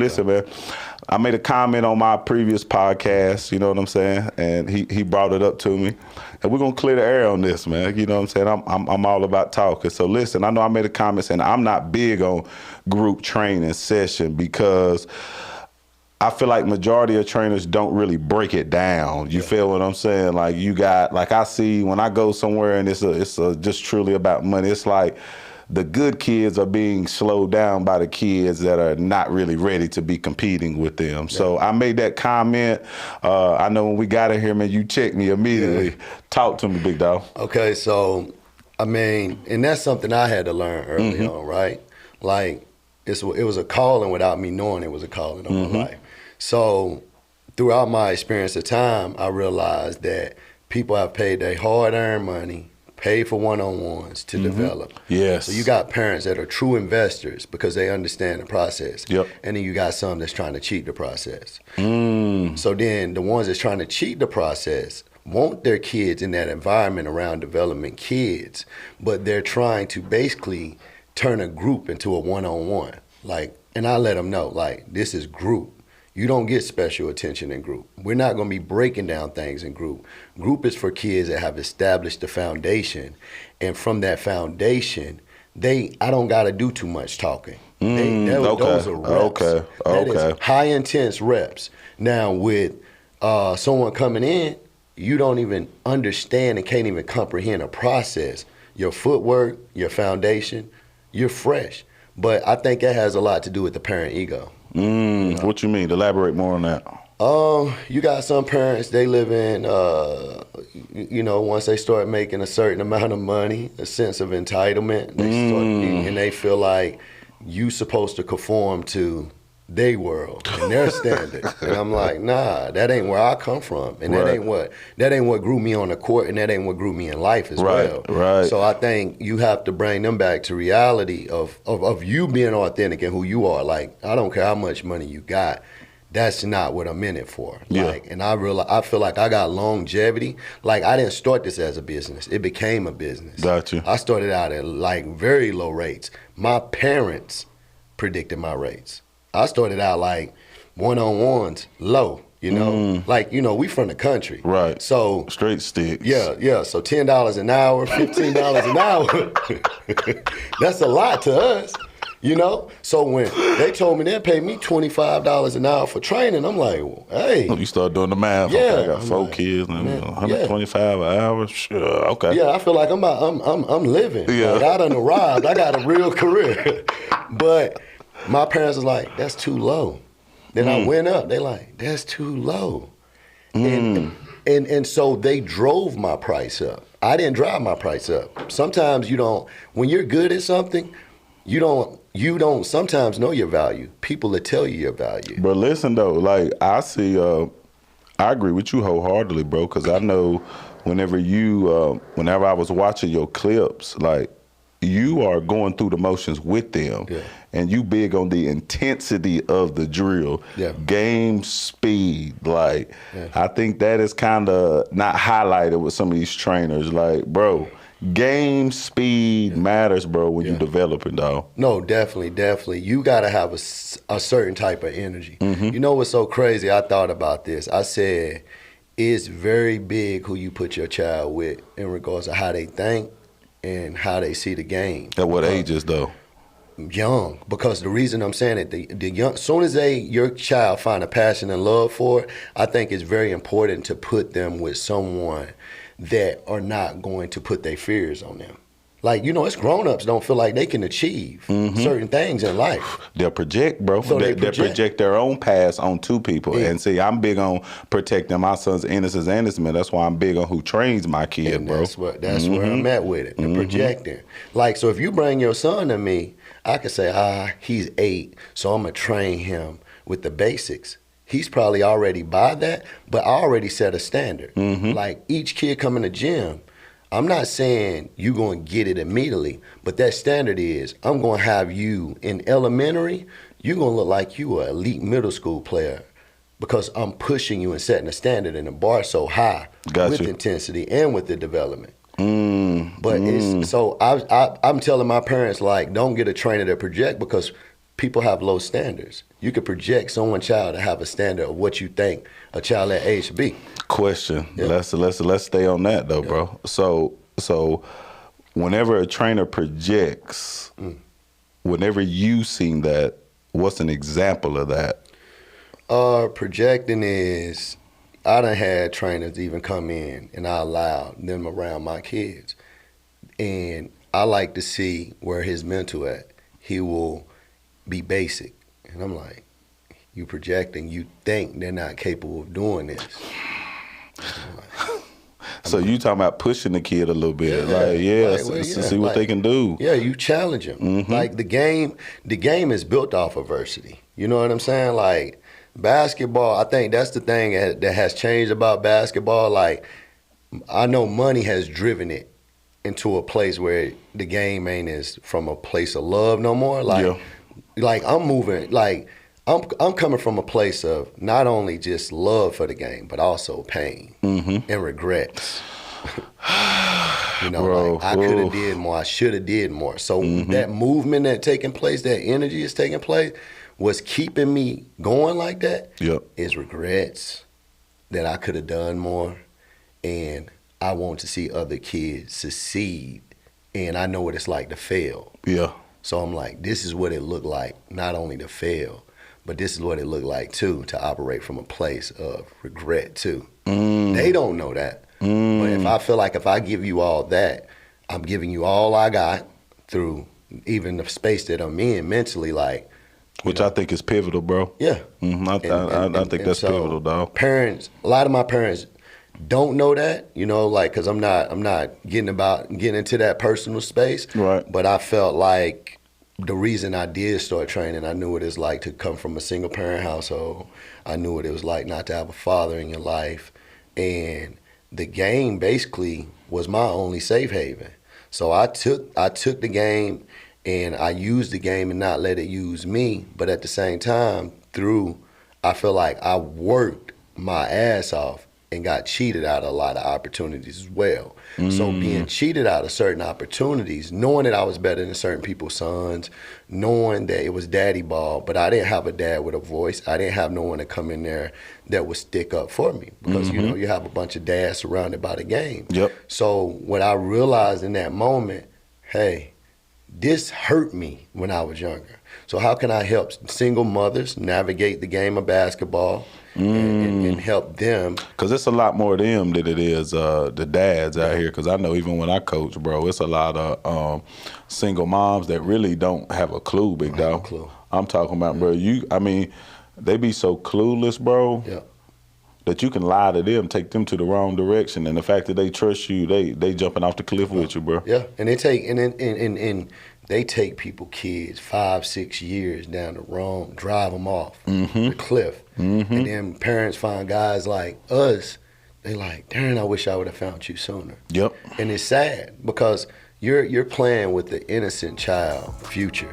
listen, man. I made a comment on my previous podcast, you know what I'm saying? And he brought it up to me. And we're gonna clear the air on this, man. You know what I'm saying? I'm all about talking. So listen, I know I made a comment saying I'm not big on group training session because I feel like majority of trainers don't really break it down. You feel what I'm saying? Like you got, like I see when I go somewhere and it's just truly about money. It's like the good kids are being slowed down by the kids that are not really ready to be competing with them. Yeah. So I made that comment. I know when we got in here, man, you checked me immediately. Yeah. Talk to me, big dog. Okay, so, I mean, and that's something I had to learn early on, right? Like, it was a calling without me knowing it was a calling on my life. So throughout my experience of time, I realized that people have paid their hard-earned money, paid for one-on-ones to develop. Yes. So you got parents that are true investors because they understand the process. Yep. And then you got some that's trying to cheat the process. So then the ones that's trying to cheat the process want their kids in that environment around development kids, but they're trying to basically turn a group into a one-on-one. Like, and I let them know, like, this is group. You don't get special attention in group. We're not gonna be breaking down things in group. Group is for kids that have established the foundation. And from that foundation, I don't gotta do too much talking. Those are reps. That is high intense reps. Now with someone coming in, you don't even understand and can't even comprehend a process. Your footwork, your foundation, you're fresh. But I think that has a lot to do with the parent ego. You know? What you mean? Elaborate more on that. You got some parents, they live in, once they start making a certain amount of money, a sense of entitlement, and they feel like you supposed to conform to their world and their standards. And I'm like, nah, that ain't where I come from. And that ain't what grew me on the court, and that ain't what grew me in life as well. Right. So I think you have to bring them back to reality of you being authentic and who you are. Like, I don't care how much money you got. That's not what I'm in it for. Like, and I feel like I got longevity. Like, I didn't start this as a business. It became a business. Gotcha. I started out at like very low rates. My parents predicted my rates. I started out like one-on-ones, low, you know? Like, we from the country. Right. So straight sticks. Yeah. So $10 an hour, $15 an hour, that's a lot to us, So when they told me they'd pay me $25 an hour for training, I'm like, well, hey. You start doing the math. Yeah. Okay, I got 4 kids, and $125 an hour. Sure, okay. Yeah, I feel like I'm living. Yeah. Like, I done arrived. I got a real career. But my parents was like, that's too low. Then I went up. They like, that's too low. And so they drove my price up. I didn't drive my price up. Sometimes when you're good at something, you don't sometimes know your value. People will tell you your value. But listen though, like I see, I agree with you wholeheartedly, bro, because I know whenever I was watching your clips, like, you are going through the motions with them, and you big on the intensity of the drill, game speed. Like, I think that is kind of not highlighted with some of these trainers. Like, bro, game speed matters, bro, when you developing, dog. No, definitely. You got to have a certain type of energy. You know what's so crazy? I thought about this. I said, it's very big who you put your child with in regards to how they think and how they see the game. At what ages, though? Young, because the reason I'm saying it, the young, soon as your child find a passion and love for it, I think it's very important to put them with someone that are not going to put their fears on them. Like, it's grown-ups don't feel like they can achieve certain things in life. They'll project, bro. So they project their own past onto people. And see, I'm big on protecting my son's innocence and innocence. That's why I'm big on who trains my kid, and bro. That's where I'm at with it, the projecting. Like, so if you bring your son to me, I could say, he's 8, so I'm going to train him with the basics. He's probably already by that, but I already set a standard. Like, each kid coming to gym, I'm not saying you're going to get it immediately, but that standard is, I'm going to have you in elementary, you're going to look like you an elite middle school player because I'm pushing you and setting a standard and the bar so high with intensity and with the development. But so I'm telling my parents, like, don't get a trainer to project because people have low standards. You could project someone's child to have a standard of what you think a child that age should be. Question. Yeah. Let's stay on that though, bro. So whenever a trainer projects, whenever you seen that, what's an example of that? Projecting is, I done had trainers even come in and I allowed them around my kids. And I like to see where his mental at. He will be basic. And I'm like, you projecting, you think they're not capable of doing this. So you talking about pushing the kid a little bit, see what they can do. Yeah, you challenge them. Like the game is built off adversity. You know what I'm saying? Like basketball, I think that's the thing that has changed about basketball. Like I know money has driven it into a place where the game ain't as from a place of love no more. Like I'm moving, like I'm coming from a place of not only just love for the game, but also pain and regrets. You know, Bro, like I could have did more, I should have did more. So that movement that taking place, that energy is taking place, what's keeping me going like that is regrets that I could have done more. And I want to see other kids succeed. And I know what it's like to fail. Yeah. So I'm like, this is what it looked like, not only to fail, but this is what it looked like too, to operate from a place of regret too. They don't know that. But if I feel like if I give you all that, I'm giving you all I got through even the space that I'm in mentally, like. Which I think is pivotal, bro. Yeah. I think that's pivotal, dog. Parents, a lot of my parents don't know that, you know, like, cause I'm not getting into that personal space. Right. But I felt like the reason I did start training, I knew what it's like to come from a single parent household. I knew what it was like not to have a father in your life. And the game basically was my only safe haven. So I took the game and I used the game and not let it use me. But at the same time, I feel like I worked my ass off and got cheated out of a lot of opportunities as well. So being cheated out of certain opportunities, knowing that I was better than certain people's sons, knowing that it was daddy ball, but I didn't have a dad with a voice. I didn't have no one to come in there that would stick up for me because, you know, you have a bunch of dads surrounded by the game. Yep. So what I realized in that moment, hey, this hurt me when I was younger. So how can I help single mothers navigate the game of basketball and help them? Because it's a lot more of them than it is the dads out here. Because I know even when I coach, bro, it's a lot of single moms that really don't have a clue, big dog. Clue. I'm talking about, bro, they be so clueless, bro, that you can lie to them, take them to the wrong direction. And the fact that they trust you, they jumping off the cliff with you, bro. Yeah, and they take people, kids, 5-6 years down the wrong, drive them off the cliff. And then parents find guys like us, they like, darn, I wish I would have found you sooner. Yep. And it's sad because you're playing with the innocent child future.